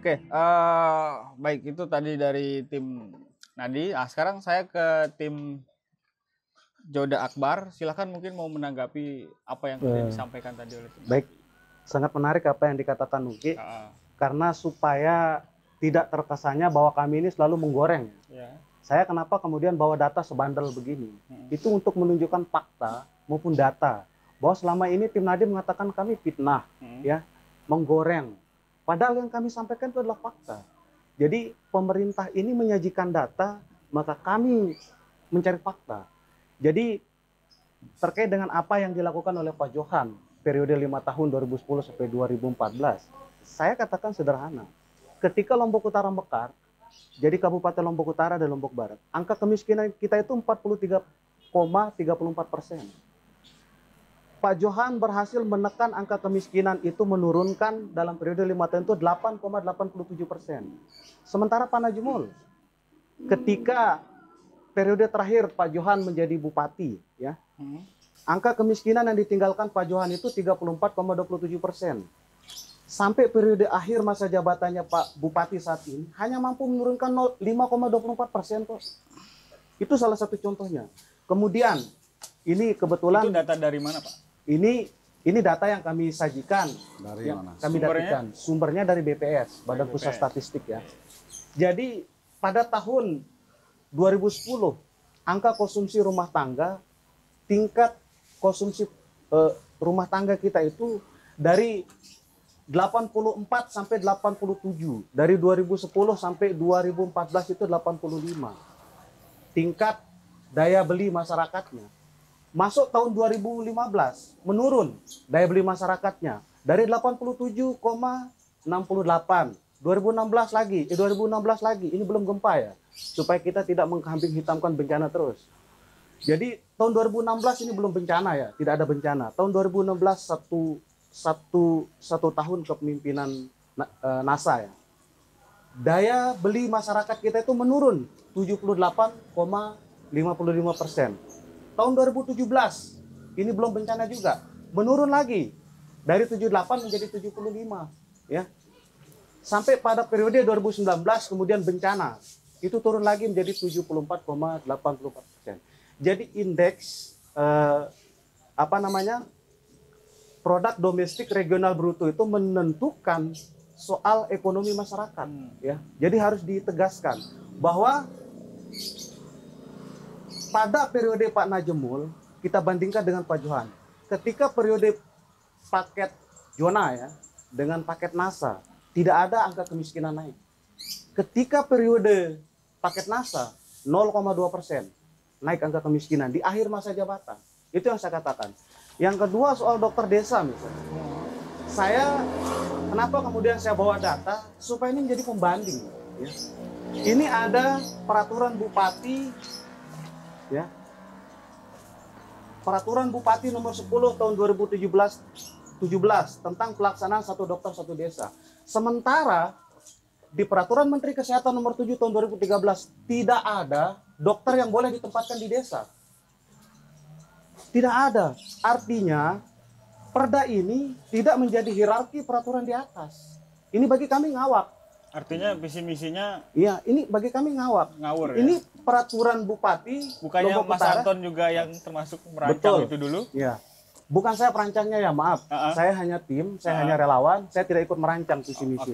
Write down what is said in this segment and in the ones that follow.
Oke, baik itu tadi dari tim Nadi. Sekarang saya ke tim Joda Akbar. Silahkan mungkin mau menanggapi apa yang tadi disampaikan tadi oleh tim Baik, Nadi. sangat menarik apa yang dikatakan Nuki, Ah, karena supaya tidak terkesannya bahwa kami ini selalu menggoreng. ya. Saya kenapa kemudian bawa data sebandel begini? Itu untuk menunjukkan fakta maupun data bahwa selama ini tim Nadi mengatakan kami fitnah, ya, menggoreng. Padahal yang kami sampaikan itu adalah fakta. Jadi pemerintah ini menyajikan data, maka kami mencari fakta. Jadi terkait dengan apa yang dilakukan oleh Pak Johan periode 5 tahun 2010 sampai 2014, saya katakan sederhana. Ketika Lombok Utara mekar, jadi Kabupaten Lombok Utara dan Lombok Barat, angka kemiskinan kita itu 43,34%. Pak Johan berhasil menekan angka kemiskinan itu, menurunkan dalam periode 5 tahun itu 8,87%. Sementara Pak Najmul, ketika periode terakhir Pak Johan menjadi bupati, ya, angka kemiskinan yang ditinggalkan Pak Johan itu 34,27%. Sampai periode akhir masa jabatannya Pak Bupati saat ini hanya mampu menurunkan 5,24% kok. Itu salah satu contohnya. Kemudian ini kebetulan Itu data dari mana, Pak? Ini data yang kami sajikan. Dari mana? Kami dapatkan sumbernya dari BPS, Badan Pusat Statistik, ya. Jadi pada tahun 2010 angka konsumsi rumah tangga, tingkat konsumsi rumah tangga kita itu dari 84 sampai 87. Dari 2010 sampai 2014 itu 85. Tingkat daya beli masyarakatnya. Masuk tahun 2015 menurun daya beli masyarakatnya dari 87,68. 2016 lagi, ini belum gempa ya, supaya kita tidak mengkambing hitamkan bencana terus. Jadi tahun 2016 ini belum bencana ya, tidak ada bencana. Tahun 2016 satu tahun kepemimpinan NASA ya. Daya beli masyarakat kita itu menurun 78,55%. Tahun 2017 ini belum bencana juga, menurun lagi dari 78 menjadi 75, ya. Sampai pada periode 2019 kemudian bencana itu turun lagi menjadi 74,84%. Jadi indeks produk domestik regional bruto itu menentukan soal ekonomi masyarakat, ya. Jadi harus ditegaskan bahwa pada periode Pak Najmul kita bandingkan dengan Pak Johan. Ketika periode paket Jona ya dengan paket NASA tidak ada angka kemiskinan naik. Ketika periode paket NASA 0,2% naik angka kemiskinan di akhir masa jabatan. Itu yang saya katakan. Yang kedua soal dokter desa misalnya. Kenapa kemudian saya bawa data supaya ini menjadi pembanding, ya. Ini ada peraturan bupati, ya. Peraturan Bupati nomor 10 tahun 2017 tentang pelaksanaan satu dokter satu desa. Sementara di peraturan Menteri Kesehatan nomor 7 tahun 2013 tidak ada dokter yang boleh ditempatkan di desa. Tidak ada. Artinya perda ini tidak menjadi hierarki peraturan di atas. Ini bagi kami ngawak. Artinya visi misinya, iya, ini bagi kami ngawur. Ini peraturan Bupati. Bukannya Mas Anton juga yang termasuk merancang itu dulu? Ya, bukan saya perancangnya ya, maaf. Saya hanya tim, saya hanya relawan, saya tidak ikut merancang visi misi.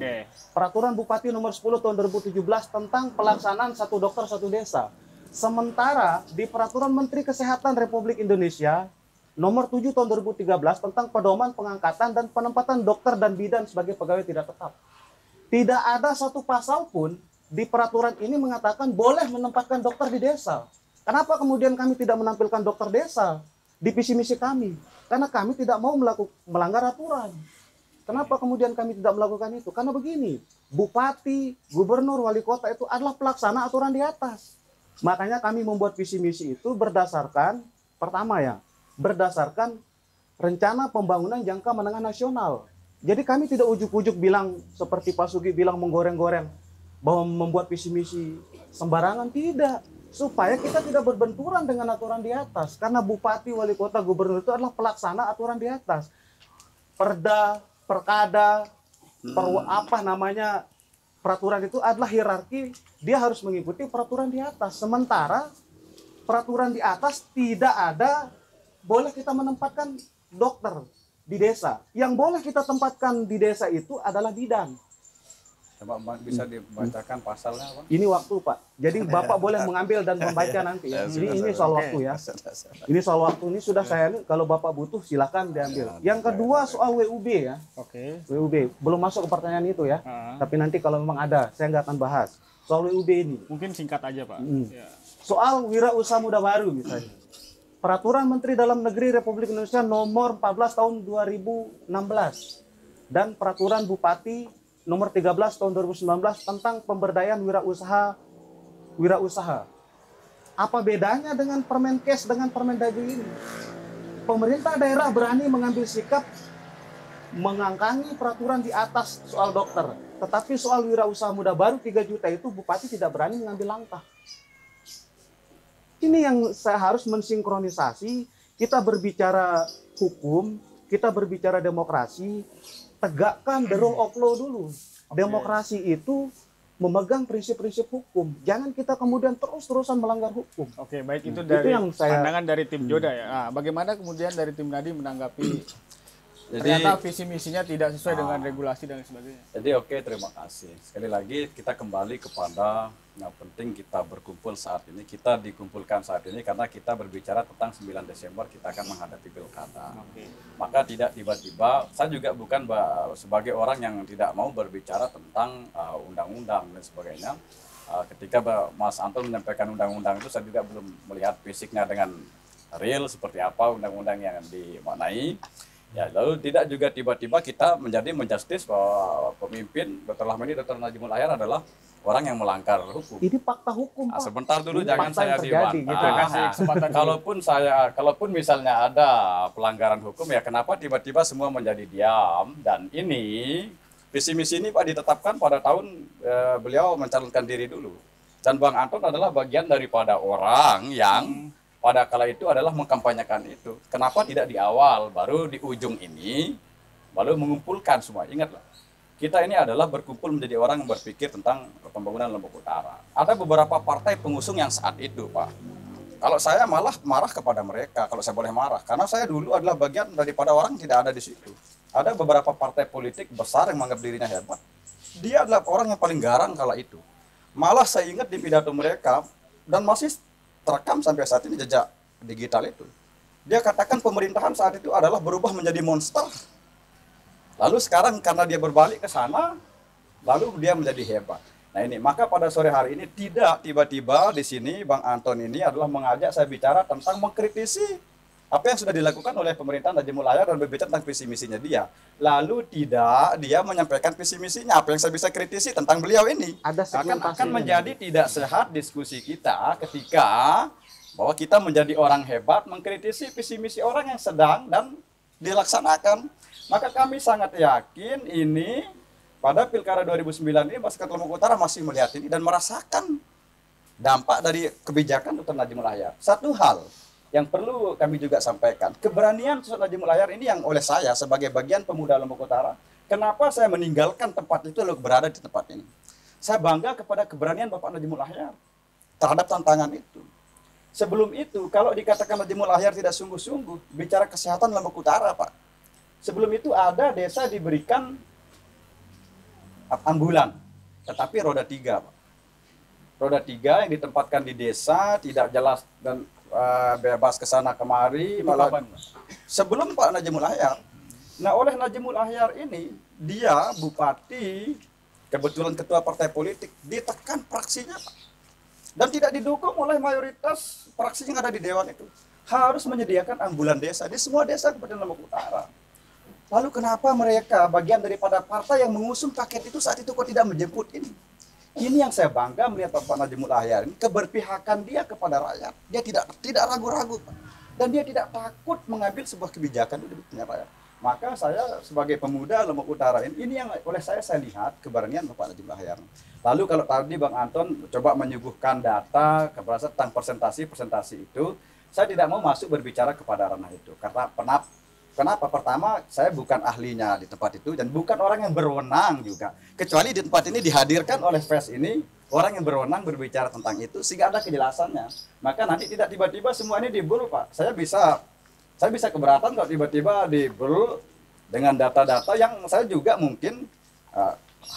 Peraturan Bupati nomor 10 tahun 2017 tentang pelaksanaan satu dokter satu desa. Sementara di peraturan Menteri Kesehatan Republik Indonesia nomor 7 tahun 2013 tentang pedoman pengangkatan dan penempatan dokter dan bidan sebagai pegawai tidak tetap. Tidak ada satu pasal pun di peraturan ini mengatakan boleh menempatkan dokter di desa. Kenapa kemudian kami tidak menampilkan dokter desa di visi misi kami? Karena kami tidak mau melanggar aturan. Kenapa kemudian kami tidak melakukan itu? Karena begini, bupati, gubernur, wali kota itu adalah pelaksana aturan di atas. Makanya kami membuat visi misi itu berdasarkan, pertama ya, berdasarkan rencana pembangunan jangka menengah nasional. Jadi kami tidak ujuk-ujuk bilang seperti Pak Sugi bilang menggoreng-goreng bahwa membuat visi misi sembarangan, tidak. Supaya kita tidak berbenturan dengan aturan di atas. Karena bupati, wali kota, gubernur itu adalah pelaksana aturan di atas. Perda, perkada, peraturan itu adalah hierarki, dia harus mengikuti peraturan di atas. Sementara peraturan di atas tidak ada boleh kita menempatkan dokter di desa. Yang boleh kita tempatkan di desa itu adalah bidan. Coba bisa dibacakan pasalnya, Bang? Ini waktu, Pak. Jadi Bapak boleh mengambil dan membaca nanti. Ini soal waktu ya. Ini soal waktu, ini sudah saya, kalau Bapak butuh silakan diambil. Yang kedua soal WUB ya. Oke. WUB, belum masuk ke pertanyaan itu ya. Tapi nanti kalau memang ada, saya nggak akan bahas. Soal WUB ini. Mungkin singkat aja, Pak. Ya. Soal wirausaha muda baru misalnya. Peraturan Menteri Dalam Negeri Republik Indonesia nomor 14 tahun 2016 dan Peraturan Bupati nomor 13 tahun 2019 tentang pemberdayaan wirausaha. Apa bedanya dengan Permenkes dengan Permendagri ini? Pemerintah daerah berani mengambil sikap mengangkangi peraturan di atas soal dokter, tetapi soal wirausaha muda baru 3 juta itu Bupati tidak berani mengambil langkah. Ini yang saya harus mensinkronisasi. Kita berbicara hukum, kita berbicara demokrasi, tegakkan the rule of law dulu. Demokrasi itu memegang prinsip-prinsip hukum. Jangan kita kemudian terus-terusan melanggar hukum. Oke, baik, itu dari yang pandangan dari tim Joda ya. Nah, bagaimana kemudian dari tim Nadi menanggapi ternyata visi misinya tidak sesuai dengan regulasi dan sebagainya? Jadi oke, terima kasih. Sekali lagi kita kembali kepada yang penting kita berkumpul saat ini. Kita dikumpulkan saat ini karena kita berbicara tentang 9 Desember kita akan menghadapi pilkada. Maka tidak tiba-tiba, saya juga bukan sebagai orang yang tidak mau berbicara tentang undang-undang dan sebagainya. Ketika Mas Anton menyampaikan undang-undang itu, saya juga belum melihat fisiknya dengan real seperti apa undang-undang yang dimaknai. Ya, lalu tidak juga tiba-tiba kita menjustis bahwa pemimpin Dr. Lahmidi, Dr. Najimul Ahyar adalah orang yang melanggar hukum. Ini fakta hukum, Pak. Sebentar dulu, ini jangan saya dibantah. Kalaupun misalnya ada pelanggaran hukum, ya kenapa tiba-tiba semua menjadi diam? Dan ini visi misi ini Pak ditetapkan pada tahun beliau mencalonkan diri dulu. Dan Bang Anton adalah bagian daripada orang yang pada kala itu adalah mengkampanyekan itu. Kenapa tidak di awal, baru di ujung ini, baru mengumpulkan semua. Ingatlah, kita ini adalah berkumpul menjadi orang yang berpikir tentang pembangunan Lombok Utara. Ada beberapa partai pengusung yang saat itu, Pak. Kalau saya malah marah kepada mereka, kalau saya boleh marah. Karena saya dulu adalah bagian daripada orang yang tidak ada di situ. Ada beberapa partai politik besar yang menganggap dirinya hebat. Dia adalah orang yang paling garang kala itu. Malah saya ingat di pidato mereka, dan masih terekam sampai saat ini jejak digital itu. Dia katakan pemerintahan saat itu adalah berubah menjadi monster. Lalu sekarang karena dia berbalik ke sana, lalu dia menjadi hebat. Nah ini, maka pada sore hari ini tidak tiba-tiba di sini Bang Anton ini adalah mengajak saya bicara tentang mengkritisi apa yang sudah dilakukan oleh pemerintahan Najimul Ahyar dan berbicara tentang visi misinya dia. Lalu tidak dia menyampaikan visi misinya, apa yang saya bisa kritisi tentang beliau ini. Akan menjadi tidak sehat diskusi kita ketika bahwa kita menjadi orang hebat mengkritisi visi misi orang yang sedang dan dilaksanakan. Maka kami sangat yakin ini pada Pilkada 2009 ini masyarakat Lombok Utara masih melihat ini dan merasakan dampak dari kebijakan Dr. Najimul Ahyar. Satu hal yang perlu kami juga sampaikan, keberanian Dr. Najimul Ahyar ini yang oleh saya sebagai bagian pemuda Lombok Utara, kenapa saya meninggalkan tempat itu lalu berada di tempat ini. Saya bangga kepada keberanian Bapak Najimul Ahyar terhadap tantangan itu. Sebelum itu, kalau dikatakan Najimul Ahyar tidak sungguh-sungguh, bicara kesehatan Lombok Utara, Pak. Sebelum itu ada desa diberikan ambulan, tetapi roda 3, Pak. Roda 3 yang ditempatkan di desa, tidak jelas dan bebas ke sana kemari, malah sebelum Pak Najimul Ahyar. Nah, oleh Najimul Ahyar ini, dia bupati, kebetulan ketua partai politik, ditekan praksinya, Pak. Dan tidak didukung oleh mayoritas praksi yang ada di dewan itu. Harus menyediakan ambulan desa di semua desa Kabupaten Lombok Utara. Lalu kenapa mereka bagian daripada partai yang mengusung paket itu saat itu kok tidak menjemput ini? Ini yang saya bangga melihat Bapak Najimul Ahyar ini, keberpihakan dia kepada rakyat. Dia tidak ragu-ragu, dan dia tidak takut mengambil sebuah kebijakan itu demi rakyat. Maka saya sebagai pemuda Lombok Utara ini yang oleh saya lihat keberanian Bapak Najimul Ahyar. Lalu kalau tadi Bang Anton coba menyuguhkan data tentang persentase itu, saya tidak mau masuk berbicara kepada ranah itu karena Kenapa? Pertama, saya bukan ahlinya di tempat itu dan bukan orang yang berwenang juga. Kecuali di tempat ini dihadirkan oleh FES ini orang yang berwenang berbicara tentang itu sehingga ada kejelasannya. Maka nanti tidak tiba-tiba semua ini dibul, Pak. Saya bisa keberatan kalau tiba-tiba dibul dengan data-data yang saya juga mungkin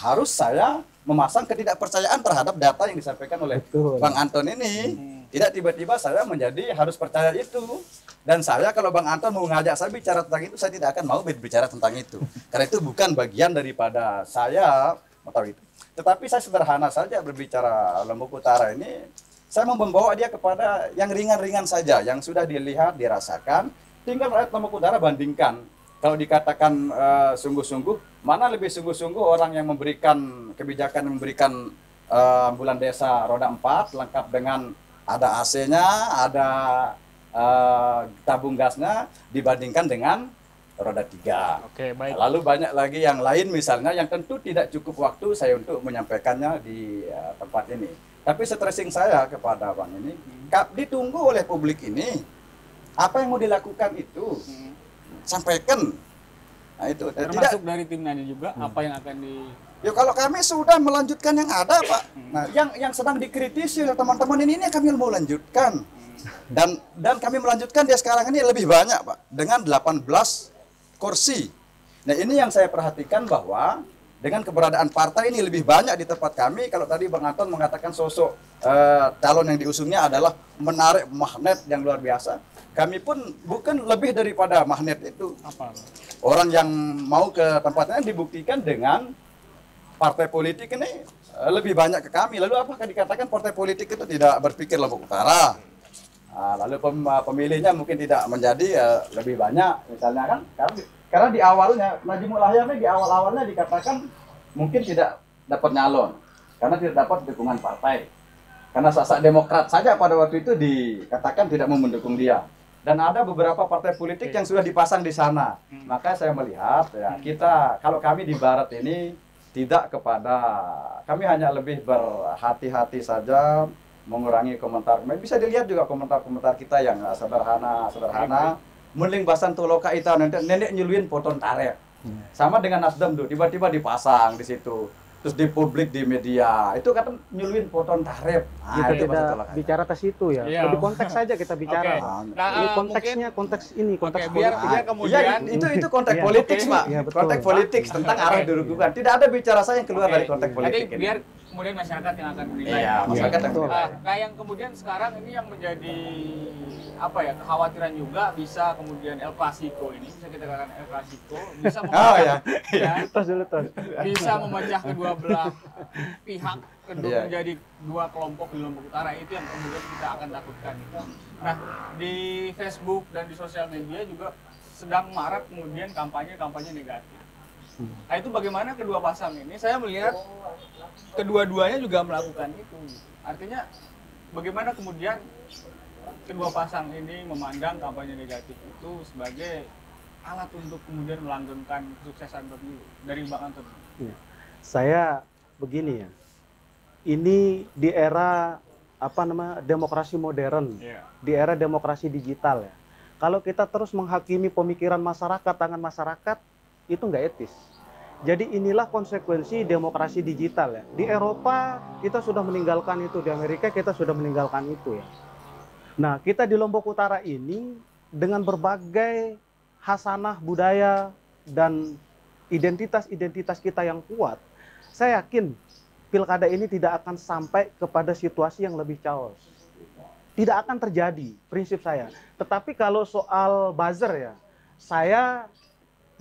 harus saya memasang ketidakpercayaan terhadap data yang disampaikan oleh Bang Anton ini. Tidak tiba-tiba saya menjadi harus percaya itu. Dan saya kalau Bang Anton mau ngajak saya bicara tentang itu, saya tidak akan mau berbicara tentang itu. Karena itu bukan bagian daripada saya tahu itu. Tetapi saya sederhana saja berbicara Lombok Utara ini. Saya mau membawa dia kepada yang ringan-ringan saja, yang sudah dilihat, dirasakan. Tinggal rakyat Lombok Utara bandingkan. Kalau dikatakan sungguh-sungguh, mana lebih sungguh-sungguh orang yang memberikan kebijakan, memberikan ambulan desa roda 4, lengkap dengan ada AC-nya, ada tabung gasnya dibandingkan dengan roda 3. Oke, baik. Lalu banyak lagi yang lain misalnya yang tentu tidak cukup waktu saya untuk menyampaikannya di tempat ini. Tapi stressing saya kepada Bang ini, ditunggu oleh publik ini. Apa yang mau dilakukan itu? Sampaikan. Nah, itu. Termasuk dari tim Nadi juga, apa yang akan di... Ya kalau kami sudah melanjutkan yang ada, Pak. Nah, yang sedang dikritisi oleh teman-teman ini kami mau lanjutkan. Dan kami melanjutkan dia sekarang ini lebih banyak, Pak, dengan 18 kursi. Nah, ini yang saya perhatikan bahwa dengan keberadaan partai ini lebih banyak di tempat kami. Kalau tadi Bang Anton mengatakan sosok calon yang diusungnya adalah menarik magnet yang luar biasa. Kami pun bukan lebih daripada magnet itu. Apa? Orang yang mau ke tempatnya dibuktikan dengan partai politik ini lebih banyak ke kami. Lalu apakah dikatakan partai politik itu tidak berpikir Lombok Utara? Lalu pemilihnya mungkin tidak menjadi lebih banyak misalnya kan? Karena di awalnya Najimul Ahyami di awal-awalnya dikatakan mungkin tidak dapat nyalon karena tidak dapat dukungan partai. Karena sasak Demokrat saja pada waktu itu dikatakan tidak mau mendukung dia. Dan ada beberapa partai politik yang sudah dipasang di sana. Maka saya melihat ya kita kalau kami di Barat ini tidak kami hanya lebih berhati-hati saja, mengurangi komentar. Bisa dilihat juga komentar-komentar kita yang sederhana. Meling basan tuloka itu nenek nyuluin poton tarik. Sama dengan Nasdem tuh, tiba-tiba dipasang di situ. Terus di publik, di media, itu kan nyuluin poton tarif. Kita tidak bicara ke situ ya. Iya. Lebih konteks saja kita bicara. Nah, ini konteksnya konteks ini, konteks biar kemudian itu konteks politik, Pak. Ya, betul. Konteks politik tentang arah dukungan. Tidak ada bicara saya yang keluar dari konteks politik ini. Biar kemudian masyarakat yang akan menilai. Iya, masyarakat yang menilai. Nah, yang kemudian sekarang ini yang menjadi apa ya, kekhawatiran juga bisa kemudian El Clasico ini, bisa kita katakan El Clasico bisa memecah, bisa memecah kedua belah pihak, menjadi dua kelompok di Lombok Utara. Itu yang kemudian kita akan takutkan. Nah, di Facebook dan di sosial media juga sedang marak kemudian kampanye negatif. Nah, itu bagaimana kedua pasang ini? Saya melihat kedua-duanya juga melakukan itu. Artinya bagaimana kemudian kedua pasang ini memandang kampanye negatif itu sebagai alat untuk kemudian melanggengkan kesuksesan pemilu dari Bang Anton? Saya begini ya, ini di era demokrasi modern, di era demokrasi digital ya. Kalau kita terus menghakimi pemikiran masyarakat, tangan masyarakat, itu nggak etis. Jadi inilah konsekuensi demokrasi digital ya. Di Eropa kita sudah meninggalkan itu, di Amerika kita sudah meninggalkan itu ya. Nah, kita di Lombok Utara ini dengan berbagai hasanah budaya dan identitas-identitas kita yang kuat, saya yakin pilkada ini tidak akan sampai kepada situasi yang lebih chaos. Tidak akan terjadi, prinsip saya. Tetapi kalau soal buzzer ya, saya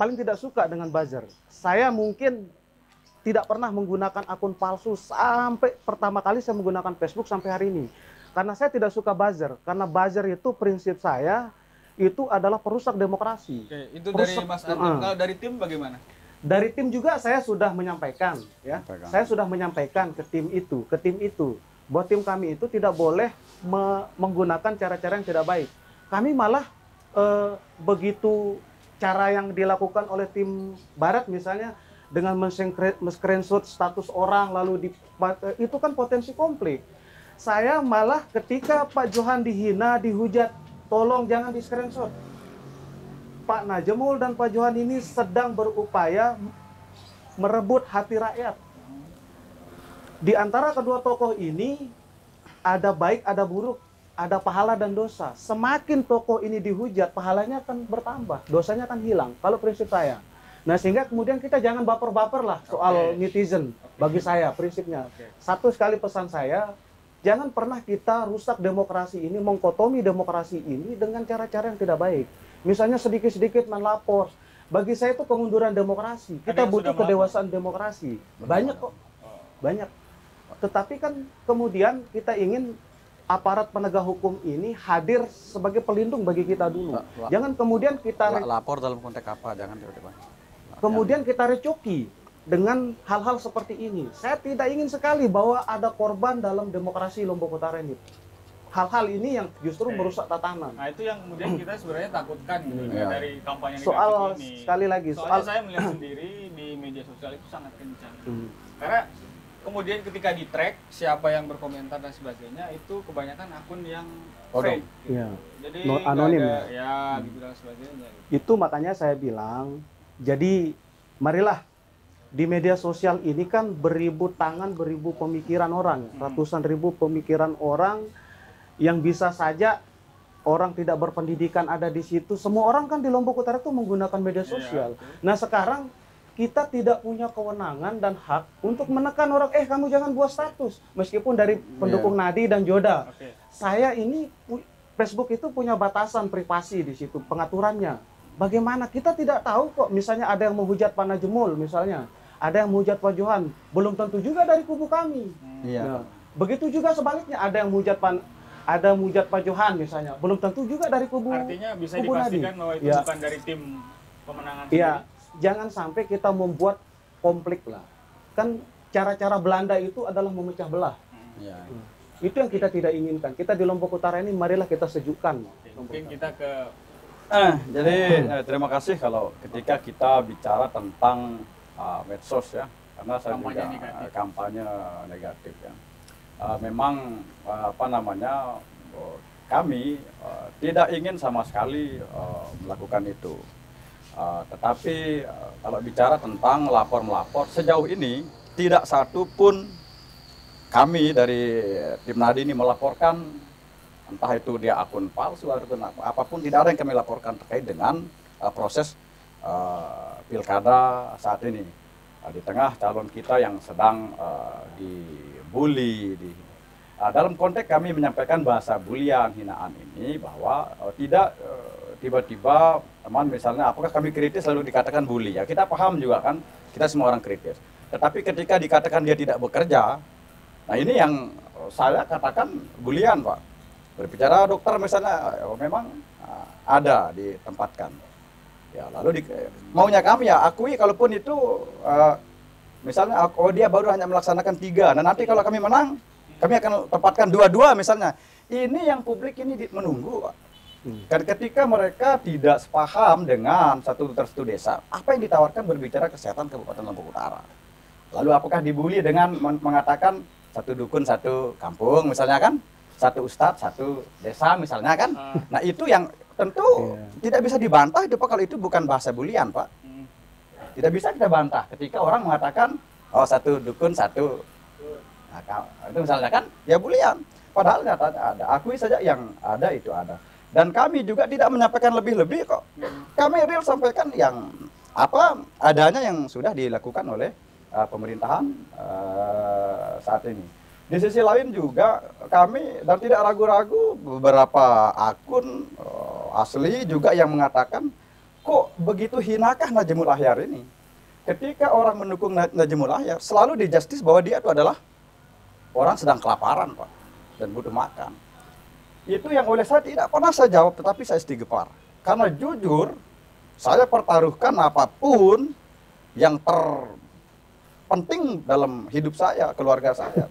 paling tidak suka dengan buzzer. Saya mungkin tidak pernah menggunakan akun palsu sampai pertama kali saya menggunakan Facebook sampai hari ini. Karena saya tidak suka buzzer, karena buzzer itu prinsip saya itu adalah perusak demokrasi. Oke, itu perusak, dari Mas Anton. Kalau dari tim bagaimana? Dari tim juga saya sudah menyampaikan, ya. Saya sudah menyampaikan ke tim itu, bahwa tim kami itu tidak boleh menggunakan cara-cara yang tidak baik. Kami malah begitu cara yang dilakukan oleh tim Barat misalnya dengan men-screenshot status orang lalu itu kan potensi konflik. Saya malah ketika Pak Johan dihina, dihujat, tolong jangan di screenshot. Pak Najemul dan Pak Johan ini sedang berupaya merebut hati rakyat. Di antara kedua tokoh ini ada baik, ada buruk, ada pahala dan dosa. Semakin tokoh ini dihujat, pahalanya akan bertambah, dosanya akan hilang. Kalau prinsip saya. Nah, sehingga kemudian kita jangan baper-baper lah soal netizen. Bagi saya prinsipnya. Satu sekali pesan saya, jangan pernah kita rusak demokrasi ini, mengkotomi demokrasi ini dengan cara-cara yang tidak baik. Misalnya sedikit-sedikit melapor. Bagi saya itu kemunduran demokrasi. Kita butuh kedewasaan demokrasi. Banyak kok. Banyak. Tetapi kan kemudian kita ingin aparat penegak hukum ini hadir sebagai pelindung bagi kita dulu. Jangan kemudian kita lapor dalam konteks apa, jangan tiba-tiba. Kemudian kita recoki dengan hal-hal seperti ini. Saya tidak ingin sekali bahwa ada korban dalam demokrasi Lombok Utara ini. Hal-hal ini yang justru merusak tatanan. Nah, itu yang kemudian kita sebenarnya takutkan gitu, dari kampanye negatif soal ini. Sekali lagi, soalnya saya melihat sendiri di media sosial itu sangat kencang. Karena kemudian ketika di track siapa yang berkomentar dan sebagainya, itu kebanyakan akun yang fake. Gitu. Ya. Jadi anonim gitu dan sebagainya. Itu makanya saya bilang, jadi marilah di media sosial ini kan beribu tangan, beribu pemikiran orang, ratusan ribu pemikiran orang yang bisa saja orang tidak berpendidikan ada di situ. Semua orang kan di Lombok Utara itu menggunakan media sosial. Nah, sekarang kita tidak punya kewenangan dan hak untuk menekan orang, kamu jangan buat status. Meskipun dari pendukung Nadi dan Joda. Saya ini, Facebook itu punya batasan privasi di situ, pengaturannya. Bagaimana? Kita tidak tahu kok, misalnya ada yang menghujat Pak Najemul misalnya. Ada yang menghujat Pak Johan. Belum tentu juga dari kubu kami. Nah, begitu juga sebaliknya, ada yang menghujat Pak Johan misalnya. Belum tentu juga dari kubu Artinya bisa kubu dipastikan Nadi. bahwa itu bukan dari tim pemenangan sendiri. Jangan sampai kita membuat konflik lah. Kan cara-cara Belanda itu adalah memecah belah. Itu yang kita tidak inginkan. Kita di Lombok Utara ini marilah kita sejukkan. Mungkin kita ke jadi terima kasih kalau ketika kita bicara tentang medsos ya, karena saya kampanye negatif ya. Memang kami tidak ingin sama sekali melakukan itu. Tetapi kalau bicara tentang melapor, sejauh ini tidak satu pun kami dari tim Nadi ini melaporkan, entah itu dia akun palsu atau apapun, tidak ada yang kami laporkan terkait dengan proses pilkada saat ini. Di tengah calon kita yang sedang dibully. Dalam konteks kami menyampaikan bahasa bulian, hinaan ini bahwa tidak tiba-tiba teman misalnya apakah kami kritis lalu dikatakan bully, ya kita paham juga kan, kita semua orang kritis. Tetapi ketika dikatakan dia tidak bekerja, nah ini yang saya katakan bulian Pak. Berbicara dokter misalnya memang ada ditempatkan. Ya lalu maunya kami ya akui kalaupun itu misalnya dia baru hanya melaksanakan 3. Nah nanti kalau kami menang, kami akan tempatkan 2 misalnya. Ini yang publik ini menunggu Pak. Ketika mereka tidak sepaham dengan satu desa, apa yang ditawarkan berbicara kesehatan Kabupaten Lombok Utara. Lalu apakah dibully dengan mengatakan satu dukun satu kampung misalnya kan, satu ustadz satu desa misalnya kan. Nah itu yang tentu tidak bisa dibantah itu Pak, kalau itu bukan bahasa bulian Pak. Tidak bisa kita bantah ketika orang mengatakan satu dukun satu, nah, itu misalnya kan ya bulian. Padahal nyatanya ada, akui saja yang ada itu ada. Dan kami juga tidak menyampaikan lebih-lebih kok. Kami real sampaikan yang apa adanya yang sudah dilakukan oleh pemerintahan saat ini. Di sisi lain juga kami dan tidak ragu-ragu beberapa akun asli juga yang mengatakan kok begitu hinakah Najemul Ahyar ini. Ketika orang mendukung Najemul Ahyar selalu dijustis bahwa dia itu adalah orang sedang kelaparan Pak dan butuh makan. Itu yang oleh saya tidak pernah saya jawab, tetapi saya istigfar. Karena jujur, saya pertaruhkan apapun yang terpenting dalam hidup saya, keluarga saya.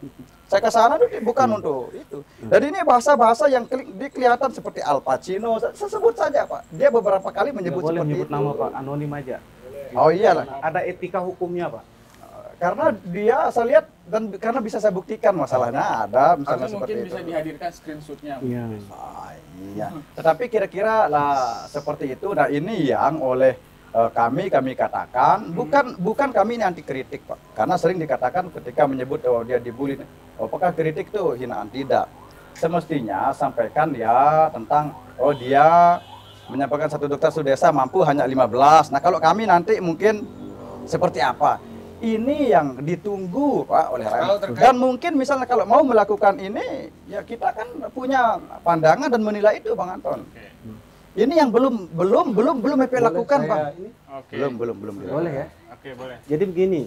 Saya ke sana bukan untuk itu. Dan ini bahasa-bahasa yang kelihatan seperti Al Pacino. Saya sebut saja Pak. Dia beberapa kali menyebut seperti itu. Nama Pak, anonim aja. Oh iyalah. Ada etika hukumnya Pak. karena dia saya lihat dan karena bisa saya buktikan masalahnya ada misalnya Atau seperti mungkin itu. bisa dihadirkan screenshotnya. Iya. Iya. Tetapi kira-kira lah seperti itu. Nah ini yang oleh kami katakan bukan kami ini anti kritik Pak. Karena sering dikatakan ketika menyebut dia dibully, apakah kritik itu hinaan? Tidak. Semestinya sampaikan ya tentang dia menyampaikan satu dokter satu desa mampu hanya 15. Nah kalau kami nanti mungkin seperti apa? Ini yang ditunggu Pak oleh rakyat. Dan mungkin misalnya kalau mau melakukan ini, ya kita kan punya pandangan dan menilai itu Bang Anton. Ini yang belum EP lakukan Pak. Belum. Boleh ya? Oke, boleh. Jadi begini,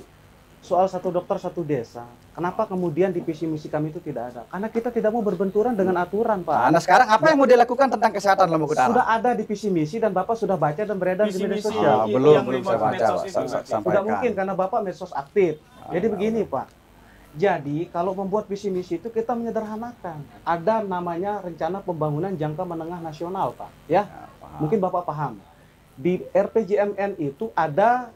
soal satu dokter satu desa, kenapa kemudian di visi misi kami itu tidak ada? Karena kita tidak mau berbenturan dengan aturan, Pak. Nah, sekarang apa yang mau dilakukan tentang kesehatan Lombok Utara? Sudah ada di visi misi dan Bapak sudah baca dan beredar di media Visi-misi sosial. Belum saya baca, Pak. Sudah mungkin karena Bapak medsos aktif. Jadi begini, Pak. Jadi kalau membuat visi misi itu kita menyederhanakan. Ada namanya rencana pembangunan jangka menengah nasional, Pak. Ya, mungkin Bapak paham. Di RPJMN itu ada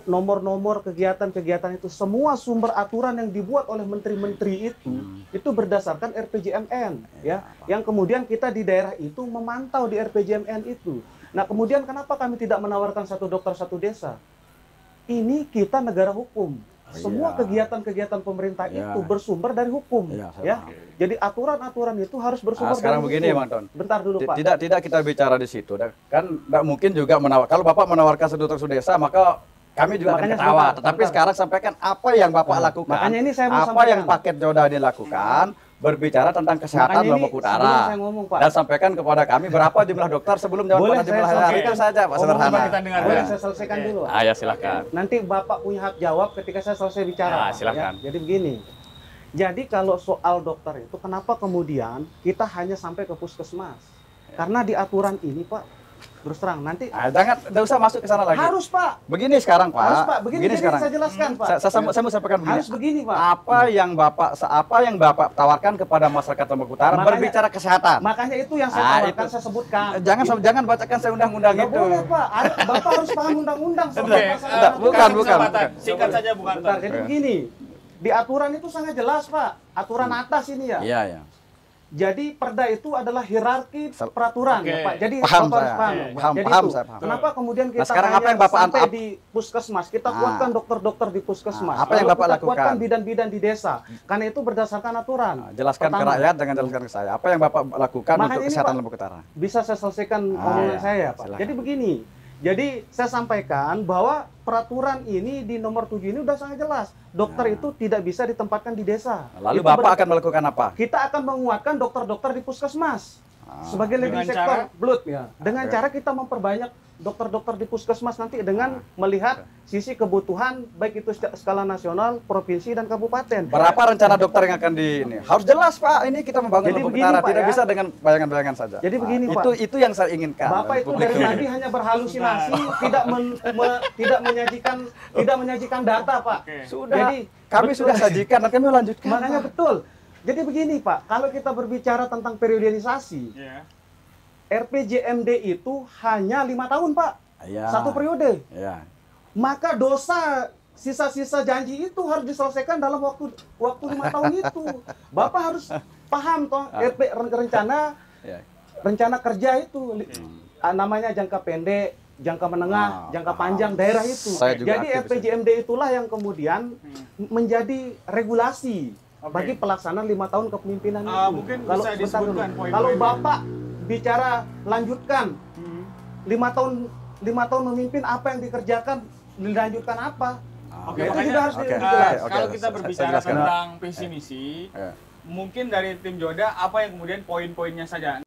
nomor-nomor kegiatan-kegiatan itu, semua sumber aturan yang dibuat oleh menteri-menteri itu berdasarkan RPJMN, ya. Yang kemudian kita di daerah itu memantau di RPJMN itu. Nah, kemudian kenapa kami tidak menawarkan satu dokter satu desa? Ini kita negara hukum. Semua kegiatan-kegiatan pemerintah itu bersumber dari hukum, ya. Jadi aturan-aturan itu harus bersumber sekarang dari begini, hukum. Bang Ton. Bentar dulu, Pak. Tidak kita bicara di situ. Kan tidak mungkin juga kalau Bapak menawarkan satu dokter satu desa, maka kami juga akan ketawa. Tetapi sekarang sampaikan apa yang Bapak lakukan. Makanya ini saya mau apa sampaikan. yang paket Joda ini lakukan, berbicara tentang kesehatan Lombok Utara. Saya ngomong, Pak. Dan sampaikan kepada kami berapa jumlah dokter sebelum jumlah hari itu saja, Pak, sederhana. Boleh saya selesaikan dulu. Ya silakan. Nanti Bapak punya hak jawab ketika saya selesai bicara. Silakan. Ya, jadi begini. Jadi kalau soal dokter itu, kenapa kemudian kita hanya sampai ke puskesmas? Karena di aturan ini, Pak, terus terang nanti Tidak usah masuk ke sana lagi. harus, Pak. Begini sekarang, Pak. Harus, Pak. Begini sekarang. saya jelaskan, Pak. Saya mau sampaikan begini. Harus begini, Pak. Apa yang Bapak tawarkan kepada masyarakat Lombok Utara berbicara kesehatan? Makanya itu yang saya tawarkan, saya sebutkan. Jangan bacakan saya undang-undang Nggak itu. boleh, Pak. Bapak harus paham undang-undang. Bukan. Singkat saja, bukan. Jadi begini, di aturan itu sangat jelas, Pak. Aturan atas ini ya. Iya. Jadi perda itu adalah hierarki peraturan, ya, Pak. Jadi paham Bapak harus saya. paham. Paham, Jadi paham itu, saya paham. kenapa kemudian kita sekarang hanya apa yang Bapak sampai di puskesmas, kita kuatkan dokter-dokter di puskesmas. Apa yang Lalu Bapak kita lakukan? kuatkan bidan-bidan di desa. Karena itu berdasarkan aturan. Jelaskan ke Pertama, rakyat dengan jelaskan ke saya. Apa yang Bapak lakukan Makanya untuk ini, kesehatan Pak, Lombok Utara? bisa saya selesaikan omongan saya, Pak. silakan. Jadi begini. Jadi saya sampaikan bahwa peraturan ini di nomor 7 ini udah sangat jelas. Dokter itu tidak bisa ditempatkan di desa. Lalu Itu Bapak akan melakukan apa? kita akan menguatkan dokter-dokter di puskesmas sebagai leading Dengan sektor cara? blood ya. Dengan cara kita memperbanyak dokter-dokter di puskesmas nanti dengan melihat sisi kebutuhan baik itu skala nasional, provinsi dan kabupaten. Berapa rencana dokter yang akan di ini? Harus jelas, Pak. Ini kita membangun Jadi Lombok begini, Utara, Pak, tidak ya. bisa dengan bayangan-bayangan saja. Jadi begini, Pak. Itu yang saya inginkan. Bapak itu dari tadi hanya berhalusinasi, tidak menyajikan data, Pak. Sudah. Jadi Kami sudah sajikan dan kami lanjutkan. makanya betul. Jadi begini, Pak, kalau kita berbicara tentang periodisasi, RPJMD itu hanya 5 tahun, Pak. Satu periode. Maka dosa sisa-sisa janji itu harus diselesaikan dalam waktu 5 tahun itu. Bapak harus paham toh rencana kerja itu namanya jangka pendek, jangka menengah, jangka panjang daerah itu. Jadi RPJMD itulah yang kemudian menjadi regulasi bagi pelaksanaan 5 tahun kepemimpinan itu. Mungkin Kalau bisa disebutkan poin-poin. kalau Bapak bicara lanjutkan 5 tahun memimpin, apa yang dikerjakan, dilanjutkan apa? Oke, Itu makanya juga harus dijelaskan. kalau kita Saya berbicara jelaskan. tentang visi misi, mungkin dari tim Joda apa yang kemudian poin-poinnya saja,